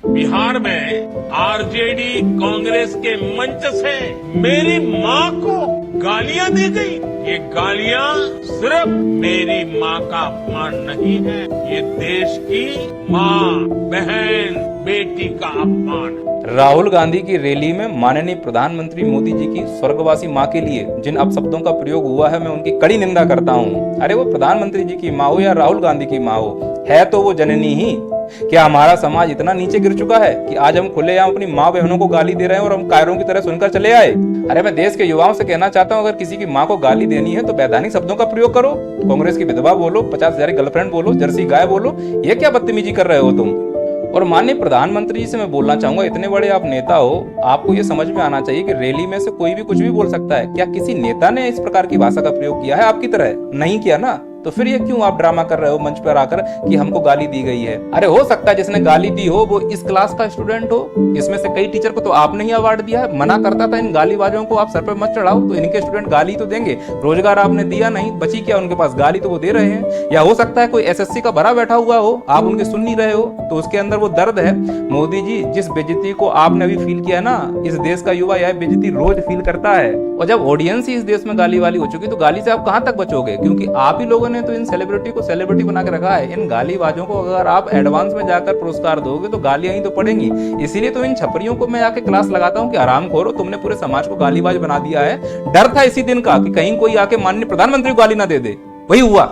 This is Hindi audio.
बिहार में आरजेडी कांग्रेस के मंच से मेरी माँ को गालियां दी गई। ये गालियां सिर्फ मेरी माँ का अपमान नहीं है, ये देश की माँ, बहन, बेटी का अपमान है। राहुल गांधी की रैली में माननीय प्रधानमंत्री मोदी जी की स्वर्गवासी मां के लिए जिन अपशब्दों का प्रयोग हुआ है, मैं उनकी कड़ी निंदा करता हूं। अरे वो प्रधानमंत्री जी की मां हो या राहुल गांधी की मां हो, है तो वो जननी ही। क्या हमारा समाज इतना नीचे गिर चुका है कि आज हम खुलेआम अपनी माँ बहनों को गाली दे रहे हैं और हम कायरों की तरह सुनकर चले आए? अरे मैं देश के युवाओं से कहना चाहता हूँ, अगर किसी की माँ को गाली देनी है तो वैधानिक शब्दों का प्रयोग करो। कांग्रेस की विधवा बोलो, 50,000 गर्लफ्रेंड बोलो, जर्सी गाय बोलो, ये क्या बदतमीजी कर रहे हो तुम? और माननीय प्रधानमंत्री जी से मैं बोलना चाहूंगा, इतने बड़े आप नेता हो, आपको ये समझ में आना चाहिए कि रैली में से कोई भी कुछ भी बोल सकता है। क्या किसी नेता ने इस प्रकार की भाषा का प्रयोग किया है आपकी तरह? नहीं किया ना, तो फिर ये क्यों आप ड्रामा कर रहे हो मंच पर आकर कि हमको गाली दी गई है? अरे हो सकता है जिसने गाली दी हो वो इस क्लास का स्टूडेंट हो, इसमें से कई टीचर को तो आपने ही अवार्ड दिया है। मना करता था इन गालीबाजों को आप सर पर मत चढ़ाओ, तो इनके स्टूडेंट गाली तो देंगे। रोजगार आपने दिया नहीं, बची क्या उनके पास? गाली तो वो दे रहे हैं। या हो सकता है कोई एसएससी का भरा बैठा हुआ हो, आप उनके सुन नहीं रहे हो, तो उसके अंदर वो दर्द है। मोदी जी, जिस बेइज्जती को आपने अभी फील किया ना, इस देश का युवा यह बेइज्जती रोज फील करता है। और जब ऑडियंस ही इस देश में गाली वाली हो चुकी, तो गाली से आप कहां तक बचोगे? क्योंकि आप ही लोगों ने तो इन सेलिब्रिटी को सेलिब्रिटी बना के रखा है। इन गालीबाजों को अगर आप एडवांस में जाकर पुरस्कार दोगे तो गालियां ही तो पड़ेंगी। इसीलिए तो इन छपरियों को मैं आके क्लास लगाता हूं कि आराम खोरो, तुमने पूरे समाज को गालीबाज बना दिया है। डर था इसी दिन का कि कहीं कोई आके माननीय प्रधानमंत्री को गाली ना दे दे, वही हुआ।